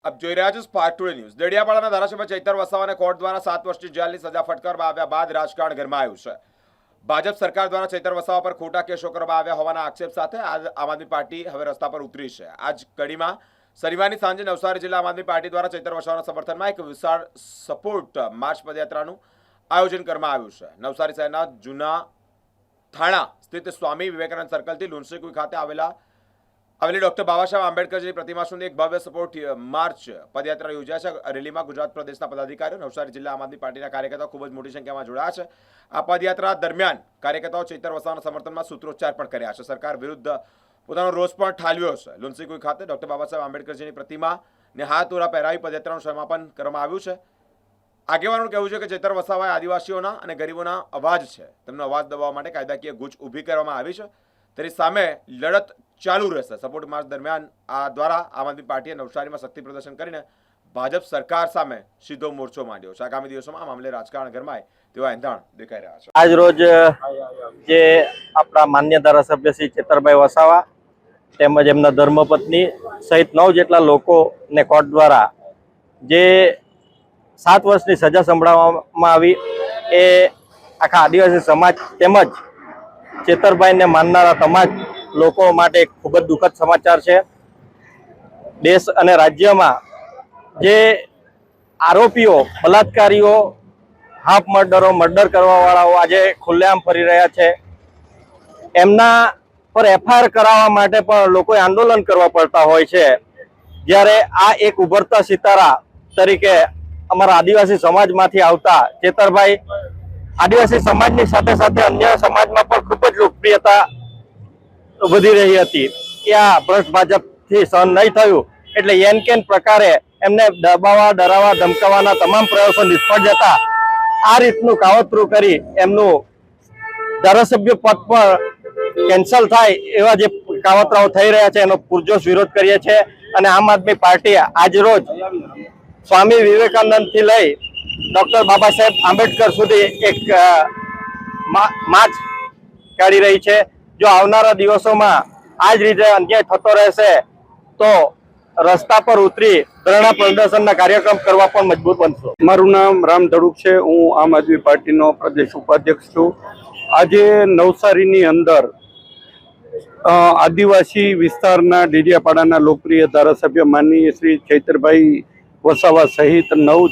આપ જોઈ રહ્યા છો સ્પાર્ક ટુડે ન્યૂઝ। દેડિયાપાડાના ધારાસભ્ય ચૈતર વસાવાને કોર્ટ દ્વારા 7 વર્ષની જેલની સજા ફટકારવામાં આવ્યા બાદ રાજકારણ ગરમાયું છે। ભાજપ સરકાર દ્વારા ચૈતર વસાવા પર ખોટા કેસો કરવામાં આવ્યા હોવાના આક્ષેપ સાથે આમ આદમી પાર્ટી હવે રસ્તા પર ઉતરી છે। આજ કડીમાં શનિવારની સાંજે નવસારી જિલ્લા આમ આદમી પાર્ટી દ્વારા ચૈતર વસાવાના સમર્થનમાં એક વિશાળ સપોર્ટ માર્ચ પદયાત્રાનું આયોજન કરવામાં આવ્યું છે। નવસારી શહેરના જૂના થાણા સ્થિત સ્વામી વિવેકાનંદ સર્કલથી લુન્સીકુઈ ખાતે આવેલી ડોક્ટર બાબા સાહેબ આંબેડકરજીની પ્રતિમા સુધી એક ભવ્ય સપોર્ટ માર્ચ પદયાત્રા યોજાય છે। રેલીમાં ગુજરાત પ્રદેશના પદાધિકારીઓ, નવસારી જિલ્લા આમ આદમી પાર્ટીના કાર્યકર્તાઓ ખૂબ જ મોટી સંખ્યામાં જોડાયા છે। આ પદયાત્રા દરમિયાન કાર્યકર્તાઓ ચૈતર વસાવાના સમર્થનમાં સૂત્રોચ્ચાર પણ કર્યા છે। સરકાર વિરુદ્ધ પોતાનો રોષ પણ ઠાલવ્યો છે। લુન્સીકુઈ ખાતે ડોક્ટર બાબા સાહેબ આંબેડકરજીની પ્રતિમાને હાથોરા પહેરાવી પદયાત્રાનું સમાપન કરવામાં આવ્યું છે। આગેવાનોનું કહેવું છે કે ચૈતર વસાવા આદિવાસીઓના અને ગરીબોના અવાજ છે। તેમનો અવાજ દબાવવા માટે કાયદાકીય ગૂંચ ઊભી કરવામાં આવી છે। તેની સામે લડત ચાલુ રહેશે। સપોર્ટ માર્ચ દરમિયાન આ દ્વારા આમ આદમી પાર્ટીએ નવસારીમાં શક્તિ પ્રદર્શન કરીને ભાજપ સરકાર સામે સીધો મોરચો માંડ્યો છે। આગામી દિવસોમાં આ મામલે રાજકારણ ગરમાય તેવા એંધાણ દેખાઈ રહ્યા છે। આજ રોજ જે આપણા માન્ય ધારાસભ્ય શ્રી ચેતરભાઈ વસાવા તેમજ એમના ધર્મપત્ની સહિત 9 જેટલા લોકોને કોર્ટ દ્વારા જે 7 વર્ષની સજા સંભળાવવામાં આવી એ આખા આદિવાસી સમાજ તેમજ ચેતરભાઈને માનનારા તમામ લોકો માટે ખૂબ જ દુઃખદ સમાચાર છે। દેશ અને રાજ્યમાં જે આરોપીઓ, બલાત્કારીઓ, હાફ મર્ડર કરવાવાળાઓ આજે ખુલ્લેઆમ ફરી રહ્યા છે, એમના પર એફઆઈઆર કરાવવા માટે પણ લોકોએ આંદોલન કરવા પડતા હોય છે। જ્યારે આ એક ઉભરતા સિતારા તરીકે અમારા આદિવાસી સમાજમાંથી આવતા ચેતરભાઈ આદિવાસી સમાજની સાથે સાથે અન્ય સમાજમાં પણ ખૂબ જ લોકપ્રિયતા વધી રહી હતી કે આ ભ્રષ્ટ ભાજપથી સહન નહીં થયું એટલે એન કેન પ્રકારે એમને દબાવવા, ડરાવવા, ધમકાવવાના તમામ પ્રયાસો નિષ્ફળ જતા આ રીતનું કાવતરું કરી એમનું ધારાસભ્ય પદ પર કેન્સલ થાય એવા જે કાવતરાઓ થઈ રહ્યા છે એનો પુરજોશ વિરોધ કરીએ છીએ। અને આમ આદમી પાર્ટી આજરોજ સ્વામી વિવેકાનંદથી લઈ ડોક્ટર બાબા સાહેબ આંબેડકર સુધી એક માર્ચ કાઢી રહી છે। જો આવનારા દિવસોમાં આ જ રીતે અન્યાય થતો રહેશે તો રસ્તા પર ઉતરી ધરણા પ્રદર્શનના કાર્યક્રમ કરવા પણ મજબૂર બનશો। મારું નામ રામ ધડુક છે। હું આમ આદમી પાર્ટીનો પ્રદેશ ઉપાધ્યક્ષ છું। આજે નવસારીની અંદર આદિવાસી વિસ્તારના ડેડિયાપાડાના લોકપ્રિય ધારાસભ્ય માનનીય શ્રી ચૈતરભાઈ વસાવા સહિત 9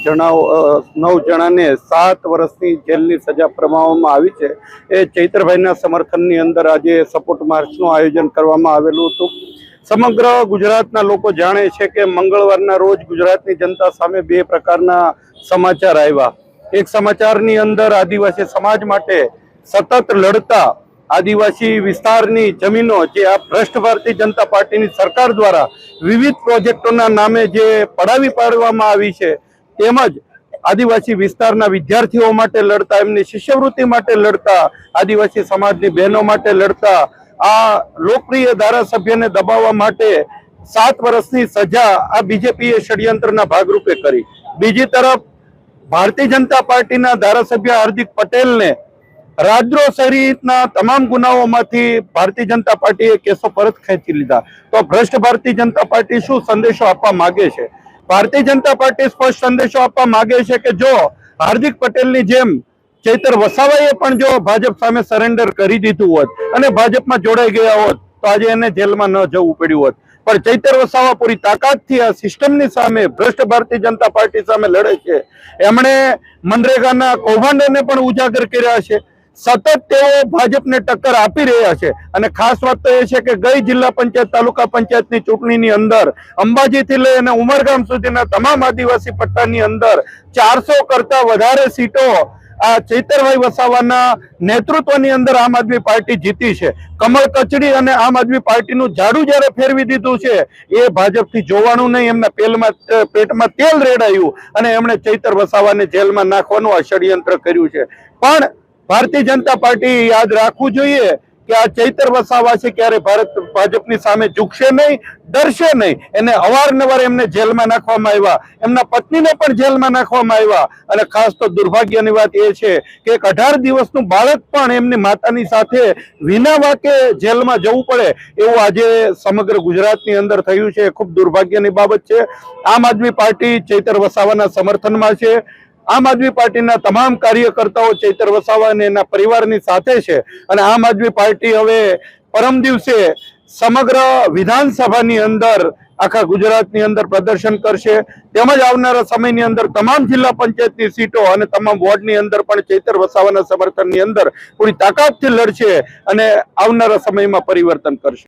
જણાને 7 વર્ષની જેલની સજા ફરમાવવામાં આવી છે। એ ચૈતરભાઈના સમર્થનની અંદર આજે સપોર્ટ માર્ચનું આયોજન કરવામાં આવેલું હતું। સમગ્ર ગુજરાતના લોકો જાણે છે કે મંગળવારના રોજ ગુજરાતની જનતા સામે 2 પ્રકારના સમાચાર આવ્યા। એક સમાચારની અંદર આદિવાસી સમાજ માટે સતત લડતા આદિવાસી વિસ્તારની જમીનો જે આ ભ્રષ્ટ ભારતીય જનતા પાર્ટીની સરકાર દ્વારા વિવિધ પ્રોજેક્ટોના નામે જે પડાવી પાડવામાં આવી છે, તેમજ આદિવાસી વિસ્તારના વિદ્યાર્થીઓ માટે લડતા, એમની શિષ્યવૃત્તિ માટે લડતા, આદિવાસી સમાજની બહેનો માટે લડતા આ લોકપ્રિય ધારાસભ્યને દબાવવા માટે 7 વર્ષની સજા આ બીજેપીએ ષડયંત્રના ભાગરૂપે કરી। બીજી તરફ ભારતીય જનતા પાર્ટીના ધારાસભ્ય હાર્દિક પટેલને રાજદ્રોહ સહિતના તમામ ગુનાઓમાંથી ભારતીય જનતા પાર્ટીએ કેસો પરત ખેંચી લીધા। તો ભ્રષ્ટ ભારતીય જનતા પાર્ટી શું સંદેશો આપવા માંગે છે? ભારતીય જનતા પાર્ટી સ્પષ્ટ સંદેશો આપવા માંગે છે કે જો હાર્દિક પટેલની જેમ ચૈતર વસાવાએ પણ જો ભાજપ સામે સરેન્ડર કરી દીધું હોત અને ભાજપમાં જોડાઈ ગયા હોત તો આજે એને જેલમાં ન જવું પડ્યું હોત। પણ ચૈતર વસાવા પૂરી તાકાતથી આ સિસ્ટમની સામે, ભ્રષ્ટ ભારતીય જનતા પાર્ટી સામે લડે છે। એમણે મનરેગાના કૌભાંડોને પણ ઉજાગર કર્યા છે। સતત તેઓ ભાજપને ટક્કર આપી રહ્યા છે। અને ખાસ વાત તો એ છે કે ગઈ જિલ્લા પંચાયત, તાલુકા પંચાયતની ચૂંટણીની અંદર અંબાજીથી લઈ અને ઉમરગામ સુધીના તમામ આદિવાસી પટ્ટાની અંદર 400 કરતા વધારે સીટો આ ચૈતરભાઈ વસાવાના નેતૃત્વની અંદર આમ આદમી પાર્ટી જીતી છે। કમળ કચડી અને આમ આદમી પાર્ટીનું ઝાડુ જ્યારે ફેરવી દીધું છે એ ભાજપથી જોવાનું નહીં। એમના પેટમાં તેલ રેડાયું અને એમણે ચૈતર વસાવાને જેલમાં નાખવાનું આ ષડયંત્ર કર્યું છે। પણ ભારતીય જનતા પાર્ટી યાદ રાખવું જોઈએ કે આ ચૈતર વસાવા છે ક્યારે ભાજપની સામે ઝૂકશે નહીં, ડરશે નહીં. એને અવારનવાર એમને જેલમાં નાખવામાં આવ્યા, એમના પત્નીને પણ જેલમાં નાખવામાં આવ્યા. અને ખાસ તો દુર્ભાગ્યની વાત એ છે કે એક 18 દિવસનું બાળક પણ એમની માતાની સાથે વિના વાકે જેલમાં જવું પડે એવું આજે સમગ્ર ગુજરાતની અંદર થયું છે. ખૂબ દુર્ભાગ્યની બાબત છે. આમ આદમી પાર્ટી ચૈતર વસાવાના સમર્થનમાં છે. આમ આદમી પાર્ટીના તમામ કાર્યકર્તાઓ ચૈતર વસાવા અને એના પરિવારની સાથે છે. અને આમ આદમી પાર્ટી હવે પરમ દિવસે સમગ્ર વિધાનસભાની અંદર આખા ગુજરાતની અંદર પ્રદર્શન કરશે. તેમજ આવનારા સમયની અંદર તમામ જિલ્લા પંચાયતની સીટો અને તમામ વોર્ડની અંદર પણ ચૈતર વસાવાના સમર્થનની અંદર પૂરી તાકાતથી લડશે અને આવનારા સમયમાં પરિવર્તન કરશે.